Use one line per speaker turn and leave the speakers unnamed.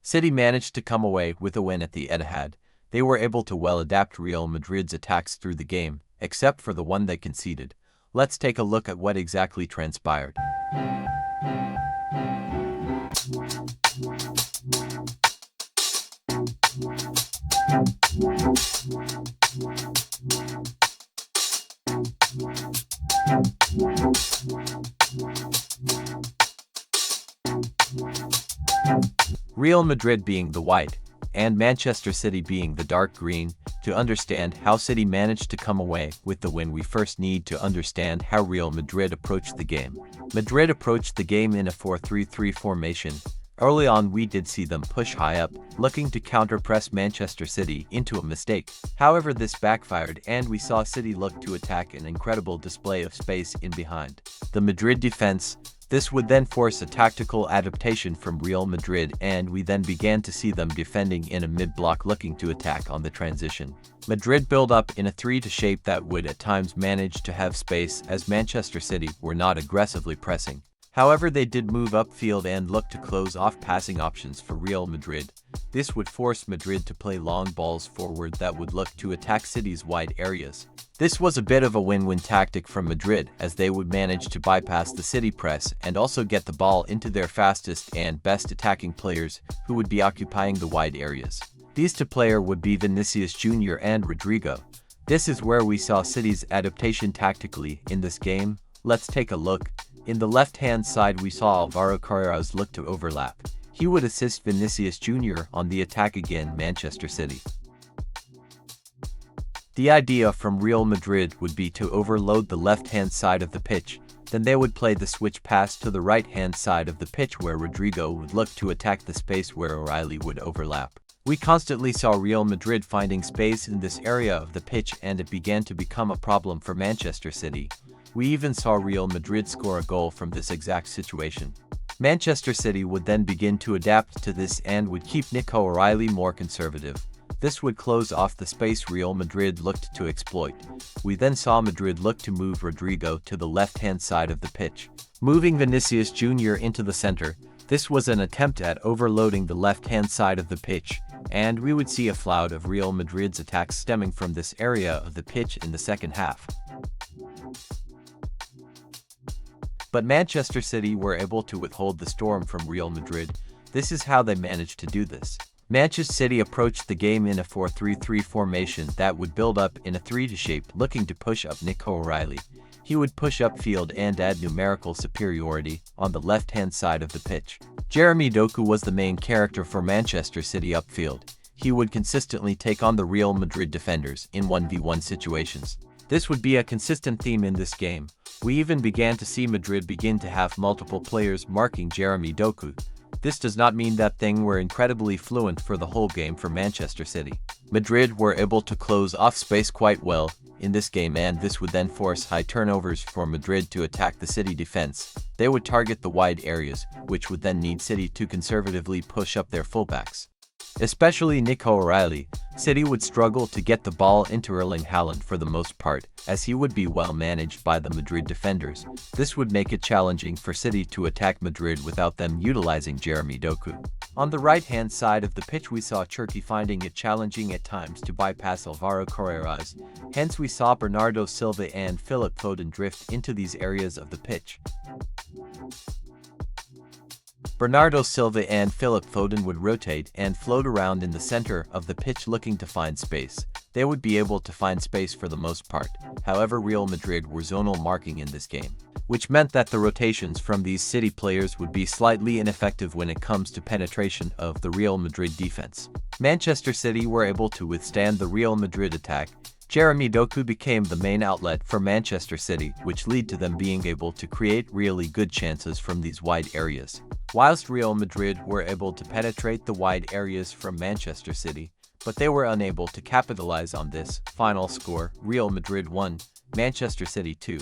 City managed to come away with a win at the Etihad. They were able to well adapt Real Madrid's attacks through the game, except for the one they conceded. Let's take a look at what exactly transpired. Real Madrid being the white, and Manchester City being the dark green. To understand how City managed to come away with the win, we first need to understand how Real Madrid approached the game. Madrid approached the game in a 4-3-3 formation. Early on we did see them push high up, looking to counter-press Manchester City into a mistake. However, this backfired and we saw City look to attack an incredible display of space in behind the Madrid defense. This would then force a tactical adaptation from Real Madrid, and we then began to see them defending in a mid-block looking to attack on the transition. Madrid built up in a 3-2 shape that would at times manage to have space as Manchester City were not aggressively pressing. However, they did move upfield and look to close off passing options for Real Madrid. This would force Madrid to play long balls forward that would look to attack City's wide areas. This was a bit of a win-win tactic from Madrid, as they would manage to bypass the City press and also get the ball into their fastest and best attacking players, who would be occupying the wide areas. These two players would be Vinicius Jr. and Rodrygo. This is where we saw City's adaptation tactically in this game. Let's take a look. In the left-hand side we saw Alvaro Carreras look to overlap. He would assist Vinicius Jr. on the attack again Manchester City. The idea from Real Madrid would be to overload the left-hand side of the pitch. Then they would play the switch pass to the right-hand side of the pitch where Rodrygo would look to attack the space where O'Reilly would overlap. We constantly saw Real Madrid finding space in this area of the pitch, and it began to become a problem for Manchester City. We even saw Real Madrid score a goal from this exact situation. Manchester City would then begin to adapt to this and would keep Nico O'Reilly more conservative. This would close off the space Real Madrid looked to exploit. We then saw Madrid look to move Rodrygo to the left-hand side of the pitch, moving Vinicius Jr. into the center. This was an attempt at overloading the left-hand side of the pitch, and we would see a flood of Real Madrid's attacks stemming from this area of the pitch in the second half. But Manchester City were able to withhold the storm from Real Madrid. This is how they managed to do this. Manchester City approached the game in a 4-3-3 formation that would build up in a 3-2 shape, looking to push up Nico O'Reilly. He would push upfield and add numerical superiority on the left-hand side of the pitch. Jeremy Doku was the main character for Manchester City upfield. He would consistently take on the Real Madrid defenders in 1v1 situations. This would be a consistent theme in this game. We even began to see Madrid begin to have multiple players marking Jeremy Doku. This does not mean that things were incredibly fluent for the whole game for Manchester City. Madrid were able to close off space quite well in this game, and this would then force high turnovers for Madrid to attack the City defense. They would target the wide areas, which would then need City to conservatively push up their fullbacks. Especially Nico O'Reilly. City would struggle to get the ball into Erling Haaland for the most part, as he would be well managed by the Madrid defenders. This would make it challenging for City to attack Madrid without them utilizing Jeremy Doku. On the right-hand side of the pitch we saw Turkey finding it challenging at times to bypass Alvaro Carreras. Hence we saw Bernardo Silva and Philip Foden drift into these areas of the pitch. Bernardo Silva and Philip Foden would rotate and float around in the center of the pitch looking to find space. They would be able to find space for the most part. However, Real Madrid were zonal marking in this game, which meant that the rotations from these City players would be slightly ineffective when it comes to penetration of the Real Madrid defense. Manchester City were able to withstand the Real Madrid attack. Jeremy Doku became the main outlet for Manchester City, which led to them being able to create really good chances from these wide areas. Whilst Real Madrid were able to penetrate the wide areas from Manchester City, but they were unable to capitalize on this. Final score: Real Madrid 1, Manchester City 2.